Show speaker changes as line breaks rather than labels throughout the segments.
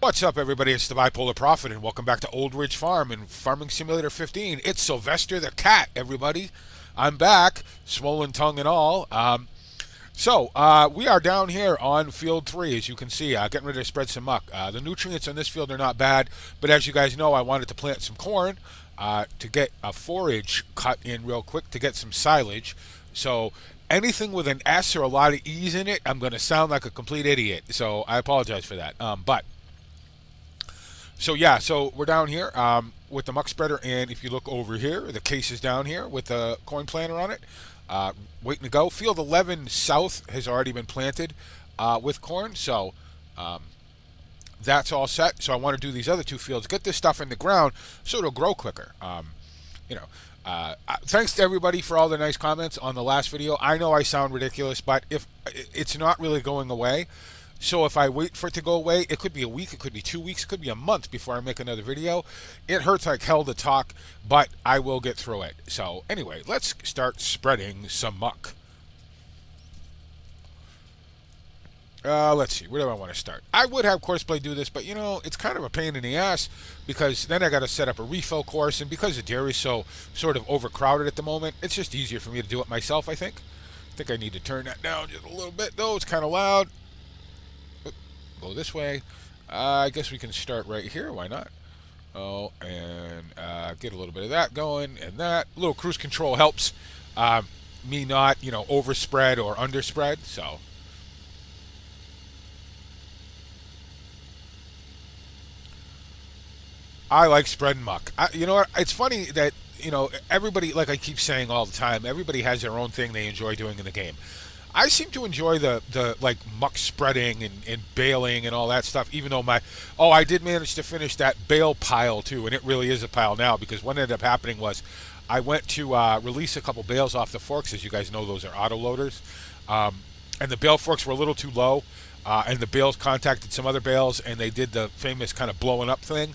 What's up, everybody? It's the Bipolar Prophet, and welcome back to Old Ridge Farm in Farming Simulator 15. It's Sylvester the Cat, everybody. I'm back, swollen tongue and all. We are down here on Field 3, as you can see, getting ready to spread some muck. The nutrients on this field are not bad, but as you guys know, I wanted to plant some corn to get a forage cut in real quick to get some silage. So anything with an S or a lot of E's in it, I'm going to sound like a complete idiot. So I apologize for that. So we're down here with the muck spreader, and if you look over here, the case is down here with the corn planter on it, waiting to go. Field 11 south has already been planted with corn, so that's all set. So I want to do these other two fields, get this stuff in the ground so it'll grow quicker. Thanks to everybody for all the nice comments on the last video. I know I sound ridiculous, but if it's not really going away. So if I wait for it to go away, it could be a week, it could be 2 weeks, it could be a month before I make another video. It hurts like hell to talk, but I will get through it. So anyway, let's start spreading some muck. Let's see, where do I want to start? I would have Courseplay do this, but you know, it's kind of a pain in the ass because then I got to set up a refill course, and because the dairy is so sort of overcrowded at the moment, it's just easier for me to do it myself, I think. I think I need to turn that down just a little bit, though. It's kind of loud. Go this way. I guess we can start right here. Why not? Oh, and get a little bit of that going, and that. A little cruise control helps me not, overspread or underspread. So I like spreading muck. You know what? It's funny that, everybody, like I keep saying all the time, everybody has their own thing they enjoy doing in the game. I seem to enjoy the like muck spreading and baling and all that stuff, even though I did manage to finish that bale pile too, and it really is a pile now, because what ended up happening was I went to release a couple bales off the forks. As you guys know, those are auto loaders, and the bale forks were a little too low, and the bales contacted some other bales, and they did the famous kind of blowing up thing.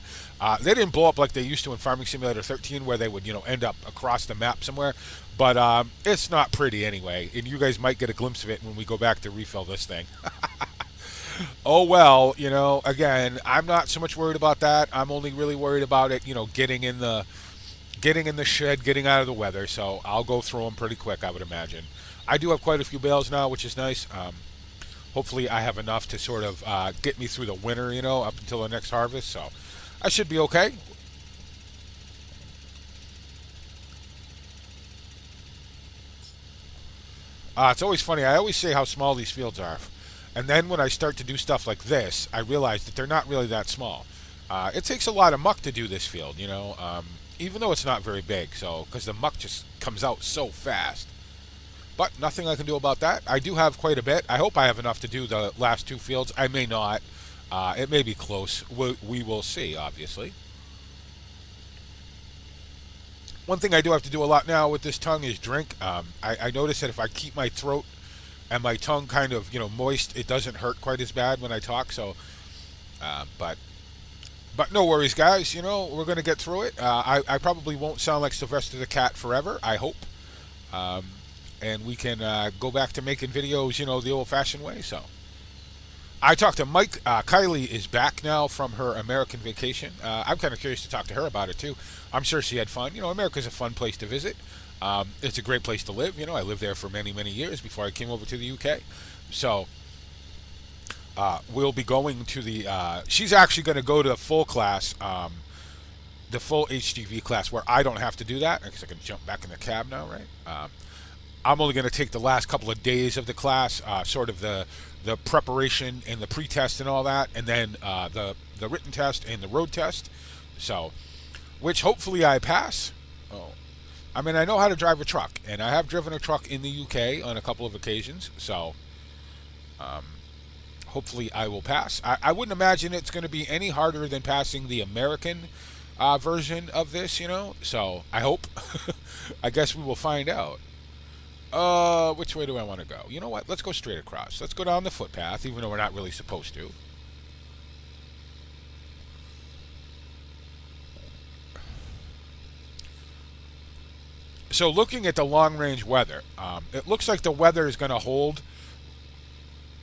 They didn't blow up like they used to in Farming Simulator 13, where they would, end up across the map somewhere. But it's not pretty anyway, and you guys might get a glimpse of it when we go back to refill this thing. Oh well, again, I'm not so much worried about that. I'm only really worried about it, getting in the shed, getting out of the weather. So I'll go through them pretty quick, I would imagine. I do have quite a few bales now, which is nice. Hopefully I have enough to sort of get me through the winter, up until the next harvest. So I should be okay. It's always funny. I always say how small these fields are. And then when I start to do stuff like this, I realize that they're not really that small. It takes a lot of muck to do this field, even though it's not very big, so because the muck just comes out so fast. But nothing I can do about that. I do have quite a bit. I hope I have enough to do the last two fields. I may not. It may be close. We will see, obviously. One thing I do have to do a lot now with this tongue is drink. I notice that if I keep my throat and my tongue kind of, moist, it doesn't hurt quite as bad when I talk. So, but no worries, guys. We're going to get through it. I probably won't sound like Sylvester the Cat forever, I hope. And we can go back to making videos, the old-fashioned way. So I talked to Mike. Kylie is back now from her American vacation. I'm kind of curious to talk to her about it, too. I'm sure she had fun. America's a fun place to visit. It's a great place to live. I lived there for many, many years before I came over to the UK. So we'll be going to the... she's actually going to go to the full class, the full HGV class, where I don't have to do that. I guess I can jump back in the cab now, right? I'm only going to take the last couple of days of the class, sort of the preparation and the pre-test and all that, and then the written test and the road test. So, which hopefully I pass. Oh, I mean, I know how to drive a truck, and I have driven a truck in the UK on a couple of occasions. So, hopefully I will pass. I wouldn't imagine it's going to be any harder than passing the American version of this, So I hope. I guess we will find out. Which way do I want to go? You know what? Let's go straight across. Let's go down the footpath, even though we're not really supposed to. So looking at the long-range weather, it looks like the weather is going to hold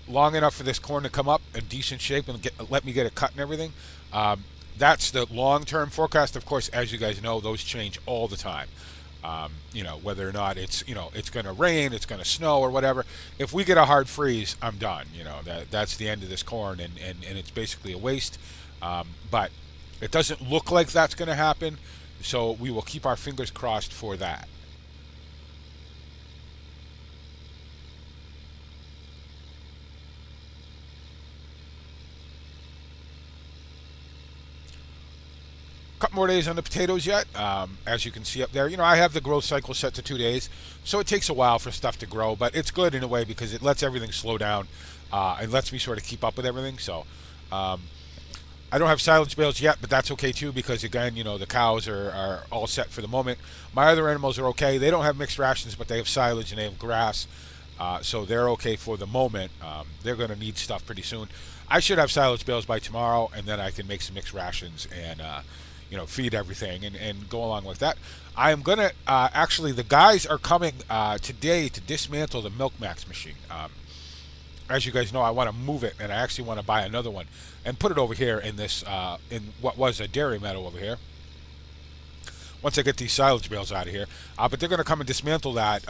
long enough for this corn to come up in decent shape and let me get it cut and everything. That's the long-term forecast. Of course, as you guys know, those change all the time. Whether or not it's going to rain, it's going to snow, or whatever. If we get a hard freeze, I'm done. That's the end of this corn, and it's basically a waste. But it doesn't look like that's going to happen, so we will keep our fingers crossed for that. Couple more days on the potatoes yet. As you can see up there, I have the growth cycle set to 2 days, so it takes a while for stuff to grow, but it's good in a way because it lets everything slow down and lets me sort of keep up with everything. So I don't have silage bales yet, but that's okay too because again, the cows are all set for the moment. My other animals are okay. They don't have mixed rations, but they have silage and they have grass, so they're okay for the moment. They're going to need stuff pretty soon. I should have silage bales by tomorrow, and then I can make some mixed rations and feed everything and go along with that. I am going to, actually, the guys are coming today to dismantle the Milk Max machine. As you guys know, I want to move it, and I actually want to buy another one and put it over here in this, in what was a dairy meadow over here. Once I get these silage bales out of here. But they're going to come and dismantle that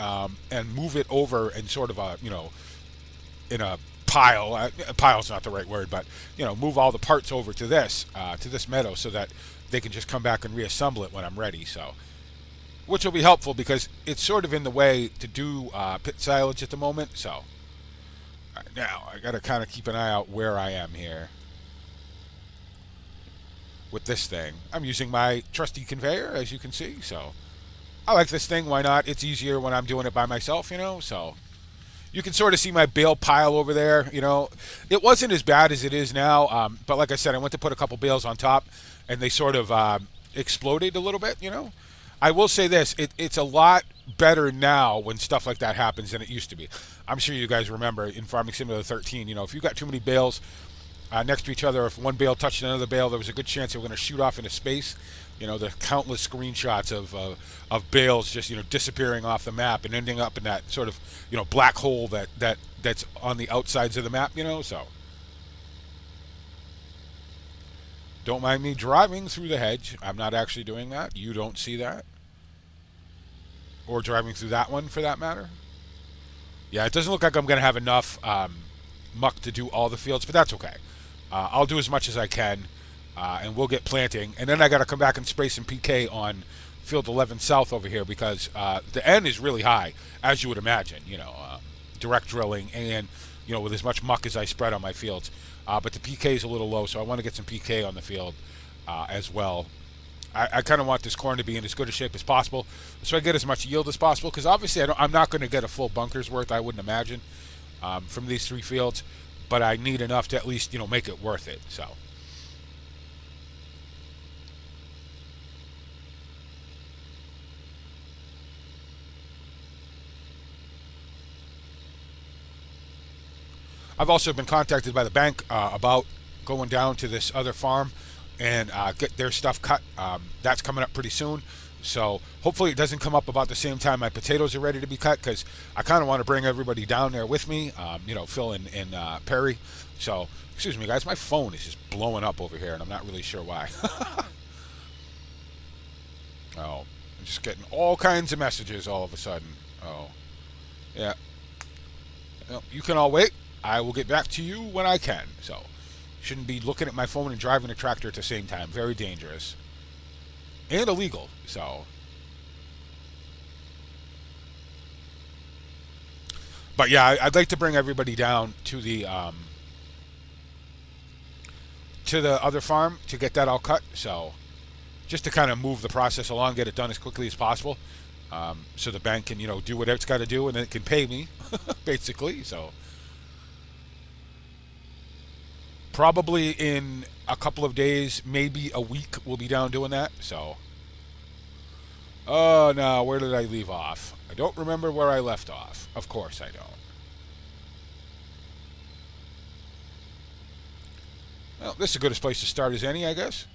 and move it over in sort of in a pile. Pile's not the right word, but, move all the parts over to this meadow so that they can just come back and reassemble it when I'm ready. So, which will be helpful because it's sort of in the way to do pit silage at the moment. So, now I got to kind of keep an eye out where I am here with this thing. I'm using my trusty conveyor, as you can see. So, I like this thing. Why not? It's easier when I'm doing it by myself, So, you can sort of see my bale pile over there. It wasn't as bad as it is now. But like I said, I went to put a couple bales on top, and they sort of exploded a little bit, I will say this, it's a lot better now when stuff like that happens than it used to be. I'm sure you guys remember in Farming Simulator 13, if you got too many bales next to each other, if one bale touched another bale, there was a good chance they were going to shoot off into space. The countless screenshots of bales just, disappearing off the map and ending up in that sort of, black hole that's on the outsides of the map, so. Don't mind me driving through the hedge. I'm not actually doing that. You don't see that. Or driving through that one, for that matter. Yeah, it doesn't look like I'm going to have enough muck to do all the fields, but that's okay. I'll do as much as I can, and we'll get planting. And then I got to come back and spray some PK on Field 11 South over here because the N is really high, as you would imagine, direct drilling and, with as much muck as I spread on my fields. But the PK is a little low, so I want to get some PK on the field as well. I kind of want this corn to be in as good a shape as possible, so I get as much yield as possible. Because obviously, I'm not going to get a full bunker's worth, I wouldn't imagine, from these 3 fields. But I need enough to at least, make it worth it. So. I've also been contacted by the bank about going down to this other farm and get their stuff cut. That's coming up pretty soon. So hopefully it doesn't come up about the same time my potatoes are ready to be cut because I kind of want to bring everybody down there with me, Phil and Perry. So, excuse me, guys, my phone is just blowing up over here and I'm not really sure why. Oh, I'm just getting all kinds of messages all of a sudden. Oh, yeah. Well, you can all wait. I will get back to you when I can. So, shouldn't be looking at my phone and driving a tractor at the same time. Very dangerous. And illegal. So. But yeah, I'd like to bring everybody down to the other farm to get that all cut. So, just to kind of move the process along, get it done as quickly as possible. So the bank can, do what it's got to do and then it can pay me, basically. So. Probably in a couple of days, maybe a week, we'll be down doing that. So, oh no, where did I leave off? I don't remember where I left off. Of course I don't. Well, this is the goodest place to start as any, I guess.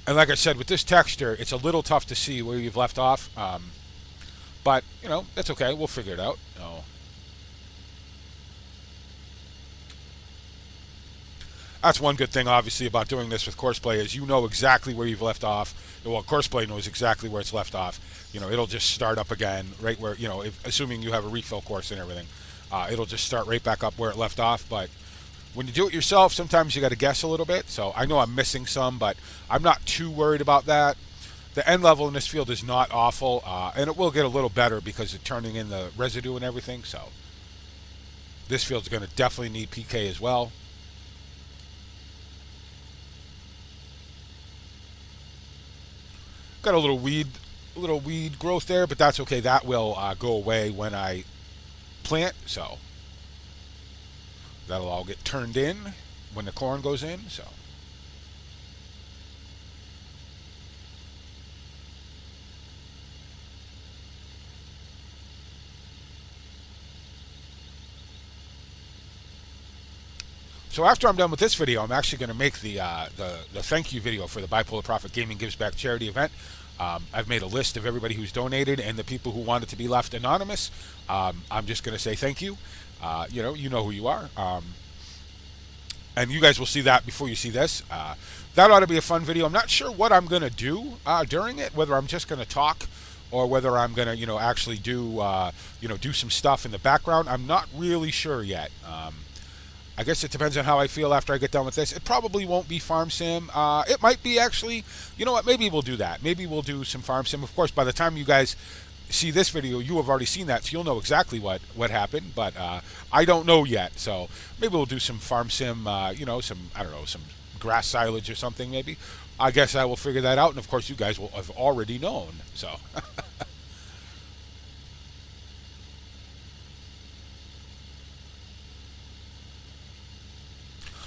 And like I said, with this texture, it's a little tough to see where you've left off. But, that's okay. We'll figure it out. Oh. That's one good thing, obviously, about doing this with Courseplay is you know exactly where you've left off. Well, Courseplay knows exactly where it's left off. It'll just start up again right where assuming you have a refill course and everything, it'll just start right back up where it left off. But when you do it yourself, sometimes you got to guess a little bit. So I know I'm missing some, but I'm not too worried about that. The end level in this field is not awful, and it will get a little better because of turning in the residue and everything. So this field's going to definitely need PK as well. Got a little weed growth there, but that's okay. That will go away when I plant. So that'll all get turned in when the corn goes in. So after I'm done with this video, I'm actually going to make the thank you video for the Bipolar Profit Gaming Gives Back charity event. I've made a list of everybody who's donated and the people who wanted to be left anonymous. I'm just going to say thank you. You know who you are. And you guys will see that before you see this. That ought to be a fun video. I'm not sure what I'm going to do during it, whether I'm just going to talk or whether I'm going to, actually do, do some stuff in the background. I'm not really sure yet. I guess it depends on how I feel after I get done with this. It probably won't be Farm Sim. It might be actually, you know what, maybe we'll do that. Maybe we'll do some Farm Sim. Of course, by the time you guys see this video, you have already seen that, so you'll know exactly what happened. But I don't know yet, so maybe we'll do some Farm Sim, some grass silage or something maybe. I guess I will figure that out, and of course you guys will have already known, so...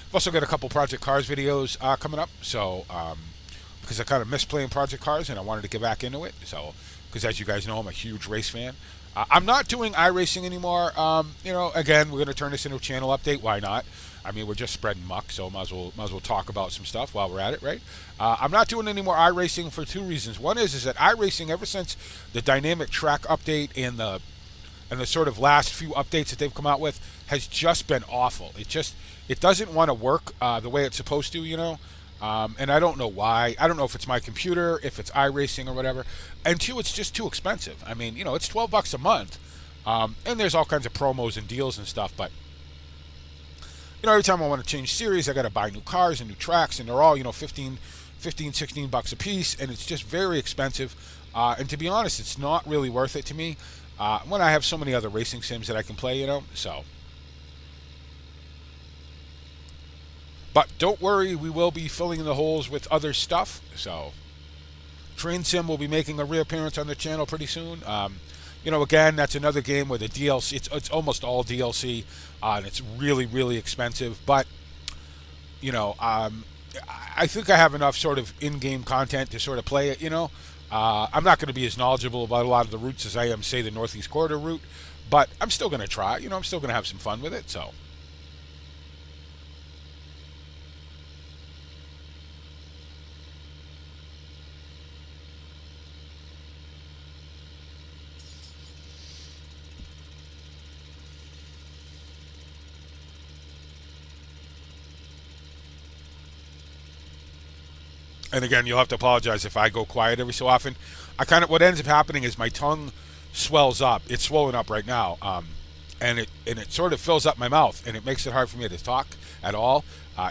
I've also got a couple Project Cars videos coming up, so because I kind of miss playing Project Cars and I wanted to get back into it. So, because as you guys know, I'm a huge race fan. I'm not doing iRacing anymore. Again, we're going to turn this into a channel update. Why not? I mean, we're just spreading muck, so might as well talk about some stuff while we're at it, right? I'm not doing any more iRacing for two reasons. One is that iRacing, ever since the dynamic track update and the sort of last few updates that they've come out with, has just been awful. It doesn't want to work the way it's supposed to, and I don't know why. I don't know if it's my computer, if it's iRacing or whatever. And two, it's just too expensive. I mean, it's $12 a month, and there's all kinds of promos and deals and stuff. But every time I want to change series, I got to buy new cars and new tracks, and they're all 15, $16 a piece, and it's just very expensive. And to be honest, it's not really worth it to me when I have so many other racing sims that I can play. So. But don't worry, we will be filling in the holes with other stuff. So, Train Sim will be making a reappearance on the channel pretty soon. Again, that's another game where the DLC, it's almost all DLC, and it's really, really expensive. But, I think I have enough sort of in-game content to sort of play it, I'm not going to be as knowledgeable about a lot of the routes as I am, say, the Northeast Corridor route. But I'm still going to try. I'm still going to have some fun with it, so... And again, you'll have to apologize if I go quiet every so often. What ends up happening is my tongue swells up. It's swollen up right now, and it sort of fills up my mouth, and it makes it hard for me to talk at all,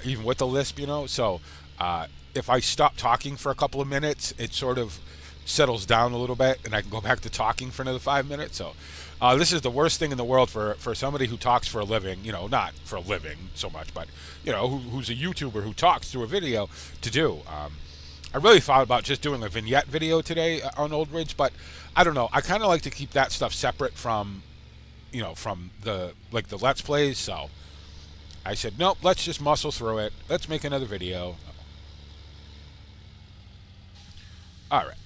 even with the lisp, So if I stop talking for a couple of minutes, it sort of settles down a little bit, and I can go back to talking for another 5 minutes. So this is the worst thing in the world for somebody who talks for a living. Not for a living so much, but who's a YouTuber who talks through a video to do. I really thought about just doing a vignette video today on Old Ridge, but I don't know. I kind of like to keep that stuff separate from, from the Let's Plays. So I said, nope, let's just muscle through it. Let's make another video. All right.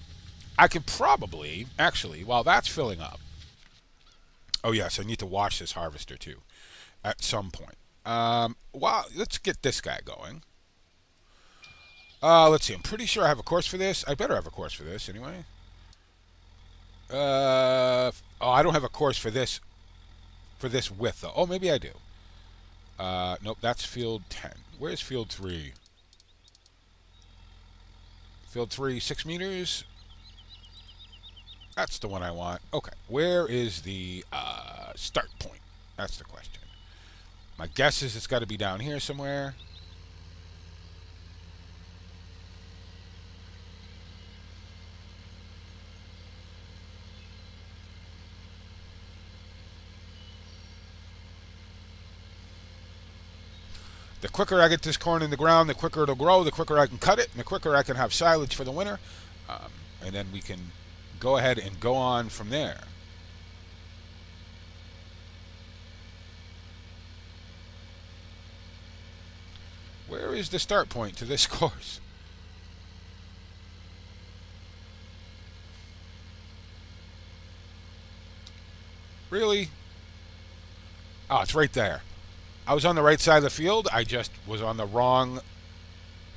I could probably, actually, while that's filling up. Oh, yes, I need to wash this harvester, too, at some point. Let's get this guy going. Let's see. I'm pretty sure I have a course for this. I better have a course for this anyway. I don't have a course for this width though. Oh, maybe I do. Nope, that's field 10. Where's field 3? Field 3, 6 meters. That's the one I want. Okay, where is the start point? That's the question. My guess is it's got to be down here somewhere. The quicker I get this corn in the ground, the quicker it'll grow, the quicker I can cut it, and the quicker I can have silage for the winter. And then we can go ahead and go on from there. Where is the start point to this course? Really? Oh, it's right there. I was on the right side of the field. I just was on the wrong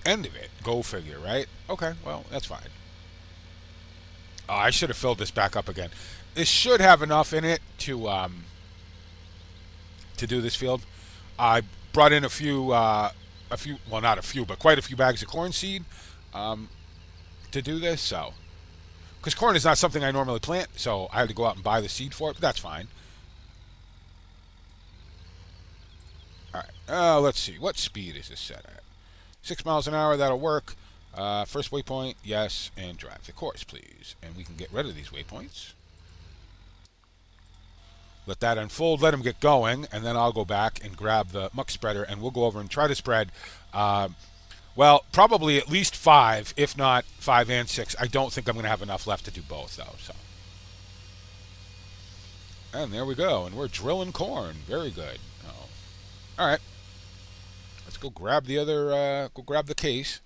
end of it. Go figure, right? Okay, well, that's fine. Oh, I should have filled this back up again. This should have enough in it to do this field. I brought in a few, well, not a few, but quite a few bags of corn seed to do this. So, because corn is not something I normally plant, so I had to go out and buy the seed for it. But that's fine. All right. Let's see. What speed is this set at? 6 miles an hour. That'll work. First waypoint, yes, and drive the course, please. And we can get rid of these waypoints. Let that unfold, let them get going, and then I'll go back and grab the muck spreader, and we'll go over and try to spread, well, probably at least 5, if not 5 and 6. I don't think I'm going to have enough left to do both, though. So, and there we go, and we're drilling corn. Very good. Oh. All right. Let's go grab the other, go grab the case.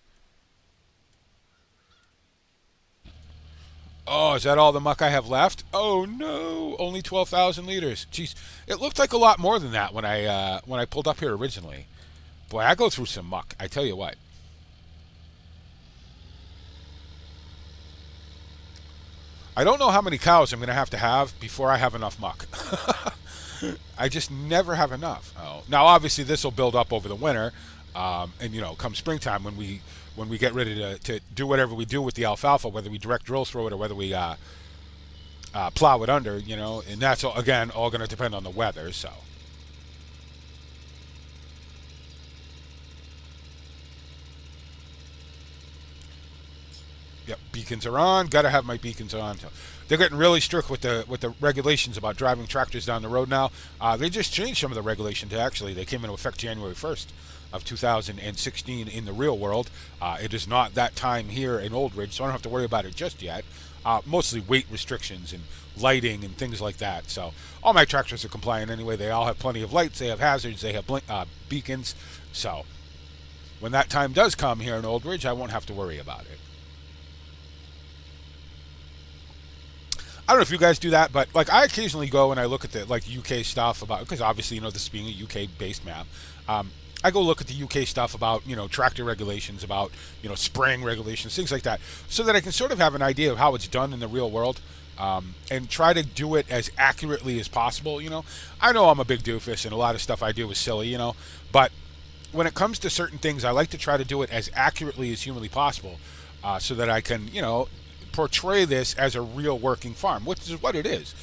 Oh, is that all the muck I have left? Oh no, only 12,000 liters. Jeez, it looked like a lot more than that when I pulled up here originally. Boy, I go through some muck. I tell you what. I don't know how many cows I'm going to have before I have enough muck. I just never have enough. Oh, now obviously this will build up over the winter, and come springtime when we get ready to do whatever we do with the alfalfa, whether we direct drill through it or whether we plow it under, and that's all, again all going to depend on the weather. So. Yep, beacons are on. Got to have my beacons on. So they're getting really strict with the regulations about driving tractors down the road now. They just changed some of the regulations. Actually, they came into effect January 1st of 2016 in the real world. It is not that time here in Old Ridge, so I don't have to worry about it just yet. Mostly weight restrictions and lighting and things like that. So all my tractors are compliant anyway. They all have plenty of lights. They have hazards. They have beacons. So when that time does come here in Old Ridge, I won't have to worry about it. I don't know if you guys do that, but like I occasionally go and I look at the UK stuff about, because obviously this being a UK based map, I go look at the UK stuff about tractor regulations, about spraying regulations, things like that, so that I can sort of have an idea of how it's done in the real world, and try to do it as accurately as possible. I know I'm a big doofus and a lot of stuff I do is silly, but when it comes to certain things, I like to try to do it as accurately as humanly possible, so that I can portray this as a real working farm, which is what it is.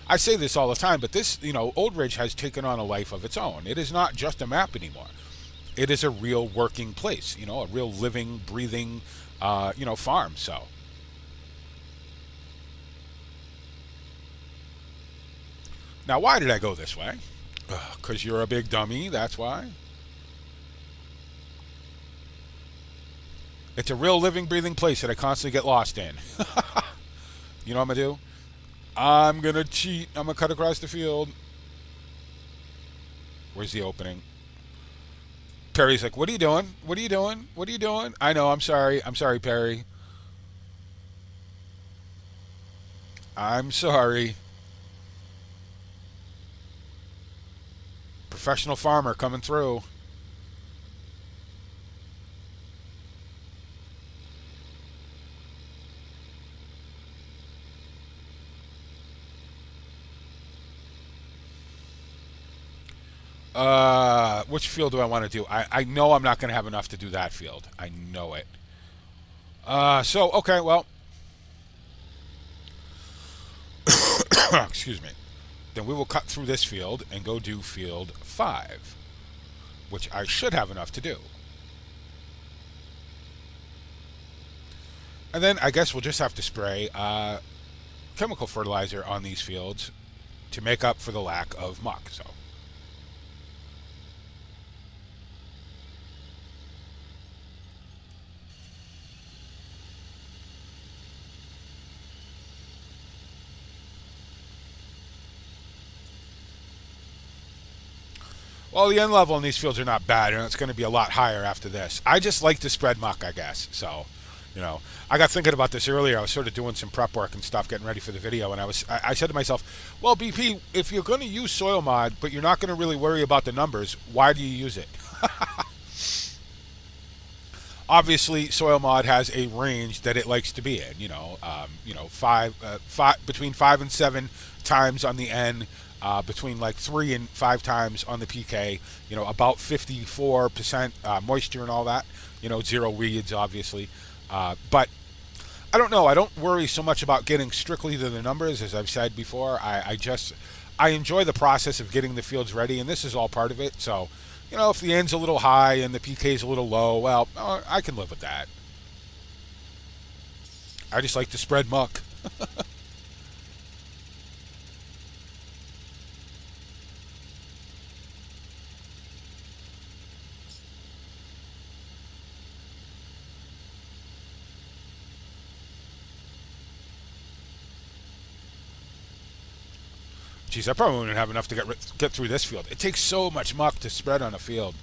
I say this all the time, but this, Old Ridge has taken on a life of its own. It is not just a map anymore. It is a real working place, a real living, breathing, farm. So. Now, why did I go this way? Because you're a big dummy, that's why. It's a real living, breathing place that I constantly get lost in. You know what I'm going to do? I'm going to cheat. I'm going to cut across the field. Where's the opening? Perry's like, what are you doing? What are you doing? What are you doing? I know, I'm sorry. I'm sorry, Perry. I'm sorry. Professional farmer coming through. which field do I want to do? I know I'm not going to have enough to do that field. I know it. So, okay, well. Excuse me. Then we will cut through this field and go do field 5, which I should have enough to do. And then I guess we'll just have to spray chemical fertilizer on these fields to make up for the lack of muck. So. Well, the end level in these fields are not bad, and it's going to be a lot higher after this. I just like to spread muck, I guess. So, I got thinking about this earlier. I was sort of doing some prep work and stuff, getting ready for the video, and I said to myself, well, BP, if you're going to use soil mod, but you're not going to really worry about the numbers, why do you use it? Obviously, soil mod has a range that it likes to be in. Between 5 and 7 times on the N. Between like 3 and 5 times on the PK, about 54% moisture and all that, 0 weeds, obviously. But I don't know. I don't worry so much about getting strictly to the numbers, as I've said before. I enjoy the process of getting the fields ready, and this is all part of it. So, if the N's a little high and the PK's a little low, well, I can live with that. I just like to spread muck. Geez, I probably wouldn't have enough to get through this field. It takes so much muck to spread on a field.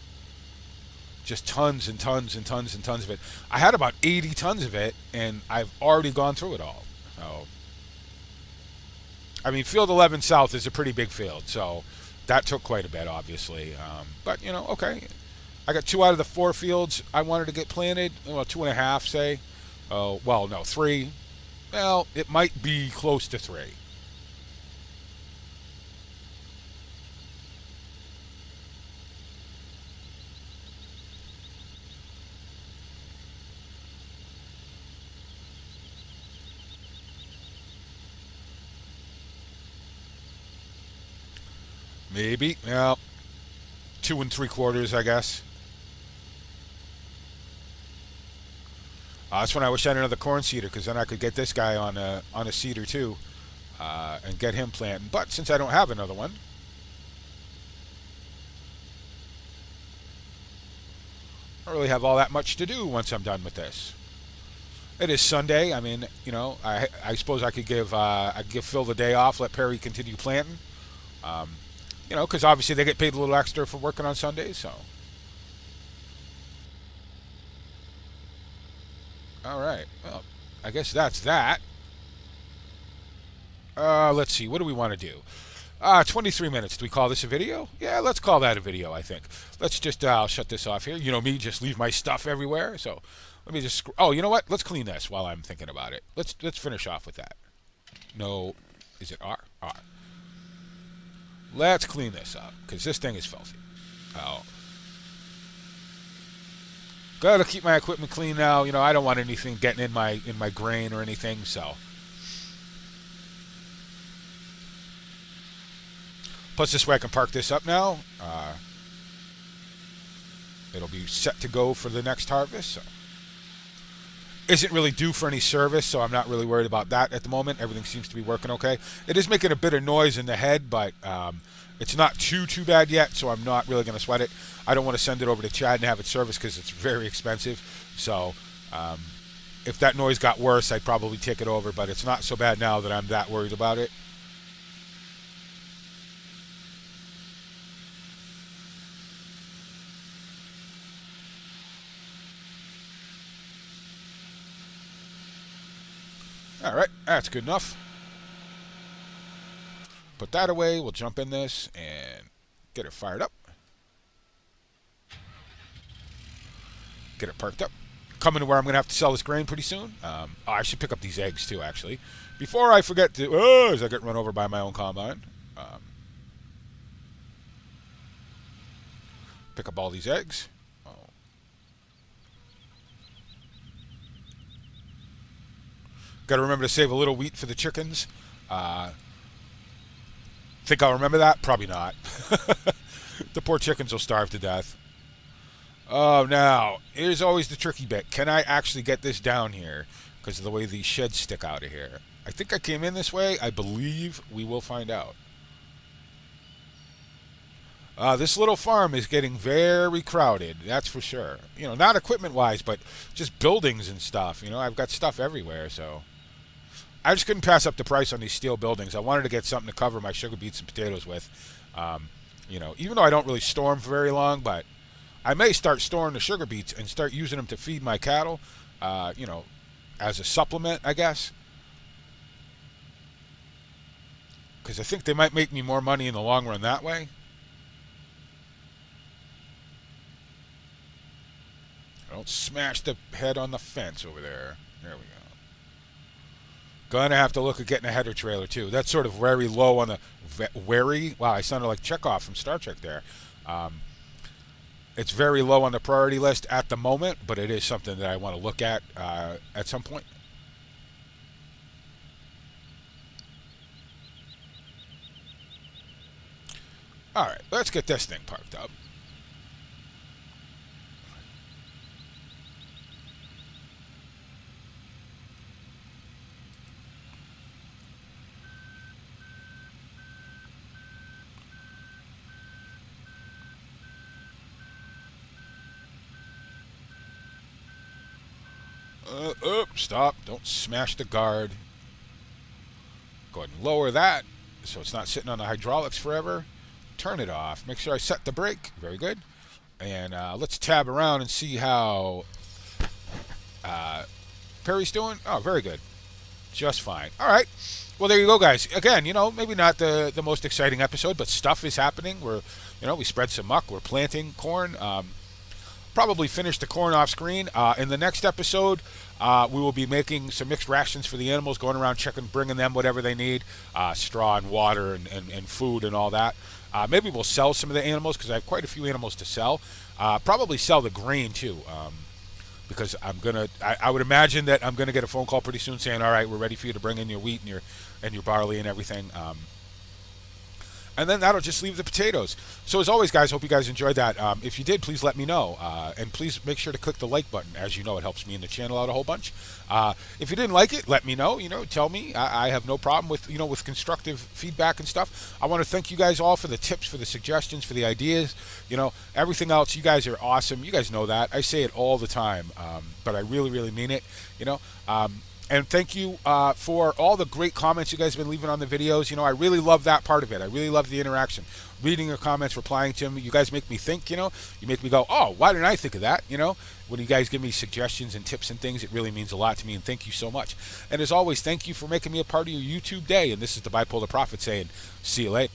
Just tons and tons and tons and tons of it. I had about 80 tons of it, and I've already gone through it all. So, I mean, field 11 south is a pretty big field, so that took quite a bit, obviously. But, okay. I got 2 out of the 4 fields I wanted to get planted. Well, 2.5, say. Well, no, 3. Well, it might be close to 3. Maybe. Well, 2 3/4, I guess. That's when I wish I had another corn seeder, because then I could get this guy on a seeder too, and get him planting. But since I don't have another one, I don't really have all that much to do once I'm done with this. It is Sunday. I mean, I suppose I could give Phil the day off, let Perry continue planting. Because obviously they get paid a little extra for working on Sundays, so. All right. Well, I guess that's that. Let's see. What do we want to do? 23 minutes. Do we call this a video? Yeah, let's call that a video, I think. Let's just, I'll shut this off here. Me, just leave my stuff everywhere. So let me just, oh, you know what? Let's clean this while I'm thinking about it. Let's finish off with that. No, is it R? R. Let's clean this up, because this thing is filthy. Oh. Gotta keep my equipment clean now. I don't want anything getting in my grain or anything, so. Plus, this way I can park this up now. It'll be set to go for the next harvest, so. Isn't really due for any service, so I'm not really worried about that at the moment. Everything seems to be working okay. It is making a bit of noise in the head, but it's not too bad yet, so I'm not really going to sweat it. I don't want to send it over to Chad and have it serviced because it's very expensive. So if that noise got worse, I'd probably take it over, but it's not so bad now that I'm that worried about it. All right, that's good enough. Put that away. We'll jump in this and get it fired up. Get it parked up. Coming to where I'm going to have to sell this grain pretty soon. I should pick up these eggs too, actually. Before I forget to, as I get run over by my own combine. Pick up all these eggs. Oh. Got to remember to save a little wheat for the chickens. Think I'll remember that? Probably not. The poor chickens will starve to death. Oh, now, here's always the tricky bit. Can I actually get this down here? Because of the way these sheds stick out of here. I think I came in this way. I believe we will find out. This little farm is getting very crowded, that's for sure. You know, not equipment-wise, but just buildings and stuff. You know, I've got stuff everywhere, so... I just couldn't pass up the price on these steel buildings. I wanted to get something to cover my sugar beets and potatoes with. You know, even though I don't really store them for very long, but I may start storing the sugar beets and start using them to feed my cattle, you know, as a supplement, I guess. Because I think they might make me more money in the long run that way. Don't smash the head on the fence over there. There we go. Gonna have to look at getting a header trailer too. That's sort of very low on the wow, I sounded like Chekhov from Star Trek there. It's very low on the priority list at the moment, but it is something that I want to look at some point. All right, let's get this thing parked up. Stop. Don't smash the guard. Go ahead and lower that so it's not sitting on the hydraulics forever. Turn it off. Make sure I set the brake. Very good. And let's tab around and see how Perry's doing. Oh, very good. Just fine. All right. Well, there you go, guys. Again, you know, maybe not the most exciting episode, but stuff is happening. We spread some muck. We're planting corn. Probably finish the corn off screen. In the next episode, we will be making some mixed rations for the animals, going around checking, bringing them whatever they need, straw and water and food and all that. Maybe we'll sell some of the animals because I have quite a few animals to sell. Probably sell the grain too, because I would imagine that I'm gonna get a phone call pretty soon saying, all right, we're ready for you to bring in your wheat and your barley and everything. And then that'll just leave the potatoes. So as always, guys, hope you guys enjoyed that. If you did, please let me know. And please make sure to click the like button. As you know, it helps me and the channel out a whole bunch. If you didn't like it, let me know. You know, tell me. I have no problem with, you know, with constructive feedback and stuff. I want to thank you guys all for the tips, for the suggestions, for the ideas. You know, everything else. You guys are awesome. You guys know that. I say it all the time. But I really, really mean it. You know, and thank you for all the great comments you guys have been leaving on the videos. You know, I really love that part of it. I really love the interaction. Reading your comments, replying to them. You guys make me think, you know. You make me go, oh, why didn't I think of that? You know, when you guys give me suggestions and tips and things, it really means a lot to me. And thank you so much. And as always, thank you for making me a part of your YouTube day. And this is the Bipolar Prophet saying, see you later.